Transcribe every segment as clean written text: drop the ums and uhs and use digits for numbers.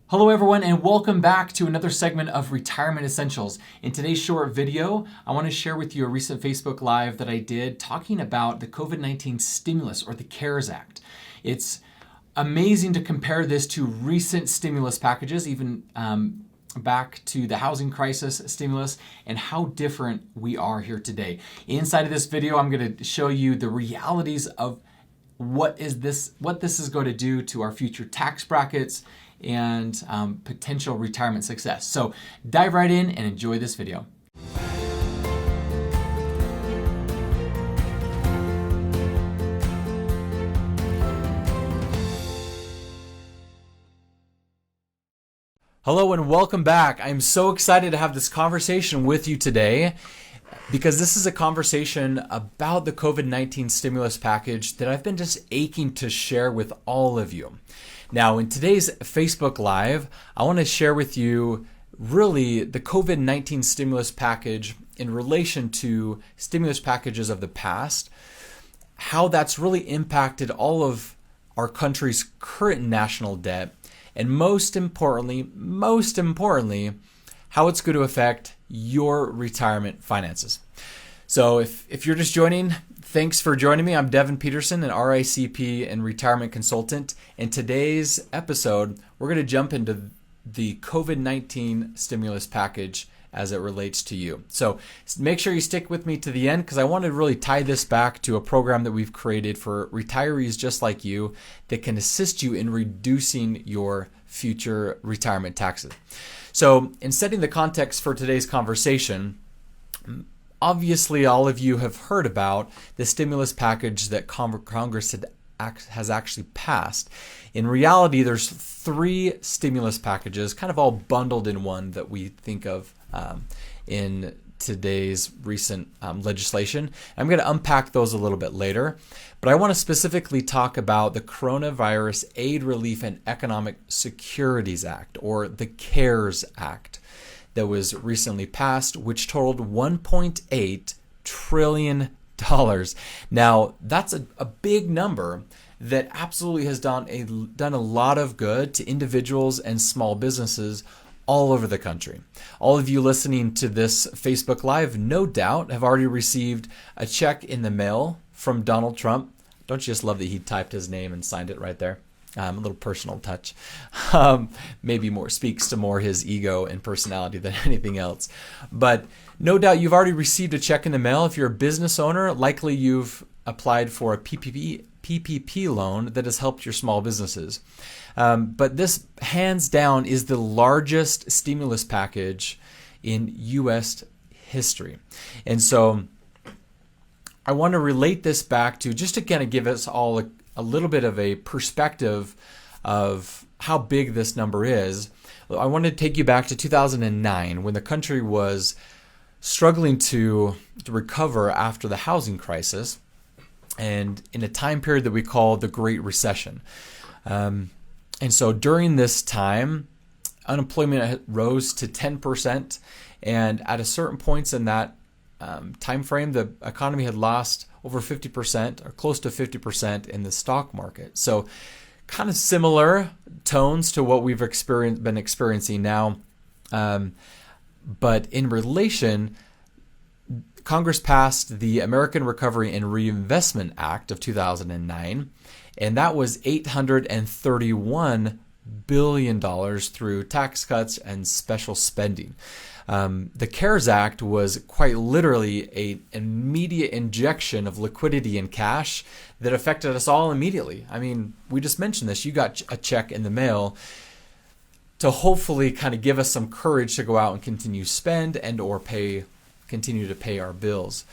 Hello everyone, and welcome back to another segment of Retirement Essentials. In today's short video, I want to share with you a recent Facebook Live that I did talking about the COVID-19 stimulus, or the CARES Act. It's amazing to compare this to recent stimulus packages, even back to the housing crisis stimulus, and how different we are here today. Inside of this video, I'm going to show you the realities of what this is going to do to our future tax brackets and potential retirement success. So dive right in and enjoy this video. Hello and welcome back. I'm so excited to have this conversation with you today, because this is a conversation about the COVID-19 stimulus package that I've been just aching to share with all of you. Now, in today's Facebook Live, I want to share with you really the COVID-19 stimulus package in relation to stimulus packages of the past, how that's really impacted all of our country's current national debt, and most importantly, how it's going to affect your retirement finances. So if you're just joining, thanks for joining me. I'm Devin Peterson, an RICP and retirement consultant. In today's episode, we're going to jump into the COVID-19 stimulus package as it relates to you. So make sure you stick with me to the end, because I want to really tie this back to a program that we've created for retirees just like you that can assist you in reducing your future retirement taxes. So in setting the context for today's conversation, obviously all of you have heard about the stimulus package that Congress has actually passed. In reality, there's three stimulus packages kind of all bundled in one that we think of in today's recent legislation. I'm going to unpack those a little bit later, but I want to specifically talk about the Coronavirus Aid, Relief, and Economic Securities Act, or the CARES Act, that was recently passed, which totaled $1.8 trillion. Now, that's a big number that absolutely has done a lot of good to individuals and small businesses all over the country. All of you listening to this Facebook Live, no doubt, have already received a check in the mail from Donald Trump. Don't you just love that he typed his name and signed it right there? A little personal touch. Maybe speaks to more his ego and personality than anything else. But no doubt you've already received a check in the mail. If you're a business owner, likely you've applied for a PPP loan that has helped your small businesses. But this, hands down, is the largest stimulus package in U.S. history. And so I want to relate this back to, just to kind of give us all a little bit of a perspective of how big this number is. I want to take you back to 2009, when the country was struggling to recover after the housing crisis, and in a time period that we call the Great Recession. And so during this time, unemployment rose to 10%, and at a certain points in that time frame, the economy had lost over 50% or close to 50% in the stock market. So kind of similar tones to what we've been experiencing now. But in relation, Congress passed the American Recovery and Reinvestment Act of 2009, and that was $831 billion through tax cuts and special spending. The CARES Act was quite literally an immediate injection of liquidity and cash that affected us all immediately. I mean, we just mentioned this. You got a check in the mail to hopefully kind of give us some courage to go out and continue spend and or continue to pay our bills.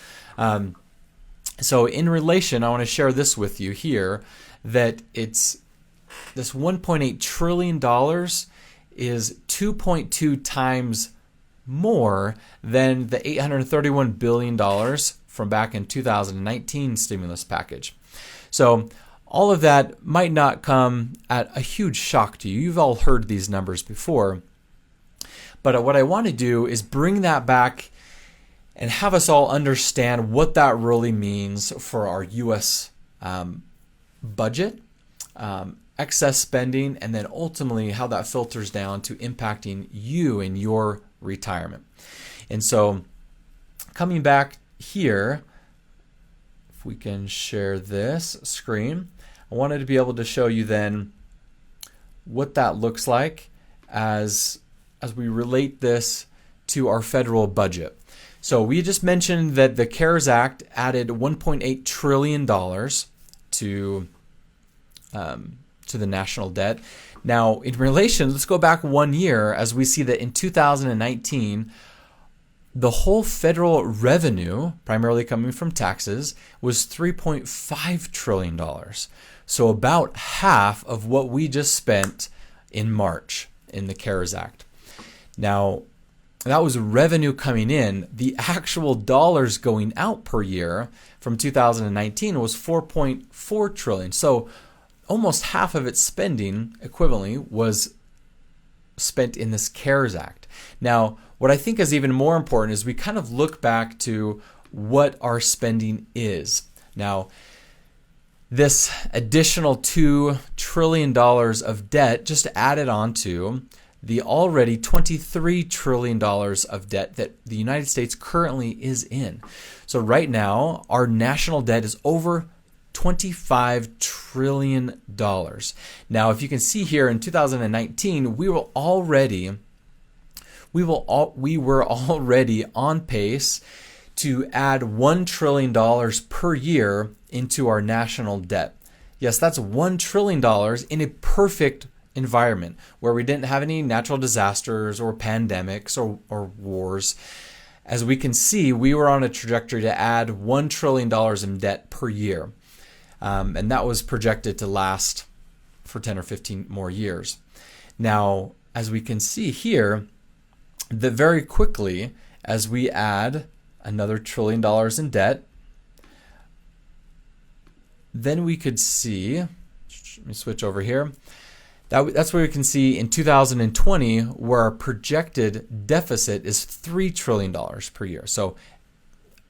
So in relation, I want to share this with you here, that it's this $1.8 trillion is 2.2 times more than the $831 billion from back in 2019 stimulus package. So all of that might not come at a huge shock to you. You've all heard these numbers before. But what I want to do is bring that back and have us all understand what that really means for our U.S. budget excess spending, and then ultimately how that filters down to impacting you in your retirement. And so coming back here, if we can share this screen, I wanted to be able to show you then what that looks like as we relate this to our federal budget. So we just mentioned that the CARES Act added $1.8 trillion to the national debt. Now, in relation, let's go back 1 year as we see that in 2019, the whole federal revenue, primarily coming from taxes, was $3.5 trillion. So about half of what we just spent in March in the CARES Act. Now, that was revenue coming in. The actual dollars going out per year from 2019 was $4.4 trillion. So almost half of its spending equivalently was spent in this CARES Act. Now, what I think is even more important is we kind of look back to what our spending is. Now, this additional $2 trillion of debt just added on to the already $23 trillion of debt that the United States currently is in. So right now, our national debt is over $25 trillion. Now, if you can see here in 2019, we were already on pace to add $1 trillion per year into our national debt. Yes, that's $1 trillion in a perfect environment where we didn't have any natural disasters or pandemics or wars. As we can see, we were on a trajectory to add $1 trillion in debt per year. And that was projected to last for 10 or 15 more years. Now, as we can see here, that very quickly, as we add another $1 trillion in debt, then we could see, let me switch over here. That's where we can see in 2020 where our projected deficit is $3 trillion per year. So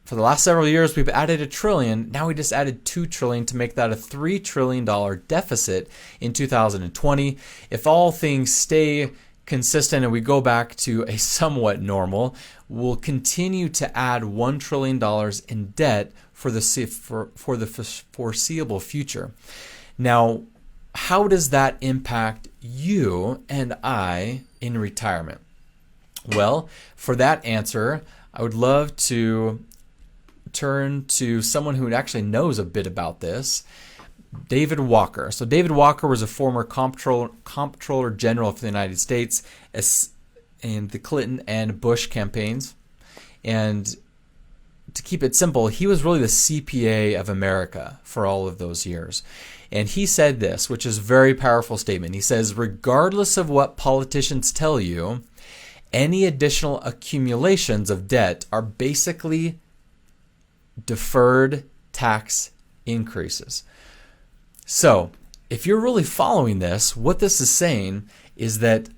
for the last several years, we've added $1 trillion. Now we just added $2 trillion to make that a $3 trillion deficit in 2020. If all things stay consistent and we go back to a somewhat normal, we'll continue to add $1 trillion in debt for the foreseeable future. Now, how does that impact you and I in retirement? Well, for that answer, I would love to turn to someone who actually knows a bit about this, David Walker. So David Walker was a former comptroller general for the United States in the Clinton and Bush campaigns. And to keep it simple, he was really the CPA of America for all of those years. And he said this, which is a very powerful statement. He says, regardless of what politicians tell you, any additional accumulations of debt are basically deferred tax increases. So, if you're really following this, what this is saying is that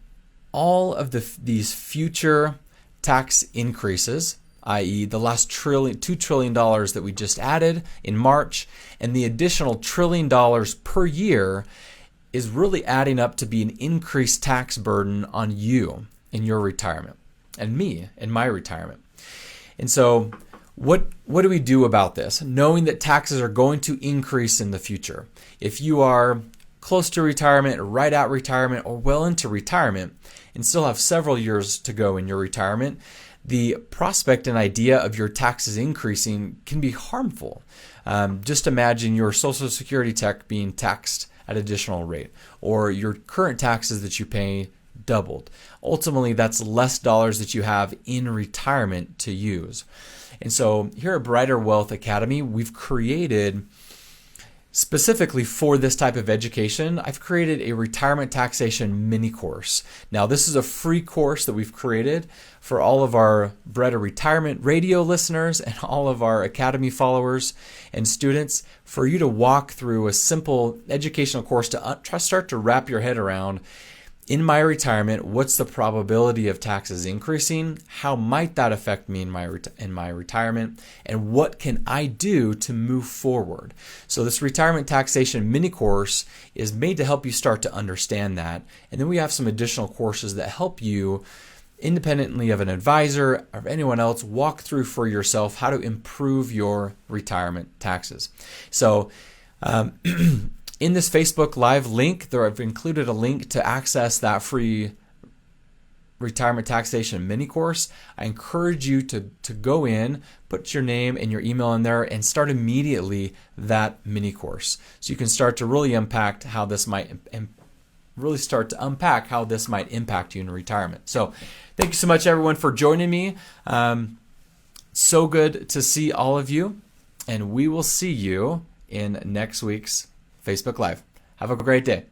all of these future tax increases, i.e. the last $2 trillion that we just added in March, and the additional $1 trillion per year is really adding up to be an increased tax burden on you in your retirement, and me in my retirement. And so what do we do about this, knowing that taxes are going to increase in the future? If you are close to retirement, or right at retirement, or well into retirement, and still have several years to go in your retirement, the prospect and idea of your taxes increasing can be harmful. Just imagine your Social Security check being taxed at additional rate, or your current taxes that you pay doubled. Ultimately, that's less dollars that you have in retirement to use. And so here at Brighter Wealth Academy, we've created, specifically for this type of education, I've created a retirement taxation mini course. Now, this is a free course that we've created for all of our Brighter Retirement Radio listeners and all of our Academy followers and students, for you to walk through a simple educational course to start to wrap your head around in my retirement, what's the probability of taxes increasing? How might that affect me in my retirement? And what can I do to move forward? So this retirement taxation mini course is made to help you start to understand that. And then we have some additional courses that help you, independently of an advisor or anyone else, walk through for yourself how to improve your retirement taxes. So in this Facebook Live link, I've included a link to access that free retirement taxation mini course. I encourage you to go in, put your name and your email in there, and start immediately that mini course, so you can start to really unpack how this might impact you in retirement. So thank you so much, everyone, for joining me. So good to see all of you, and we will see you in next week's Facebook Live. Have a great day.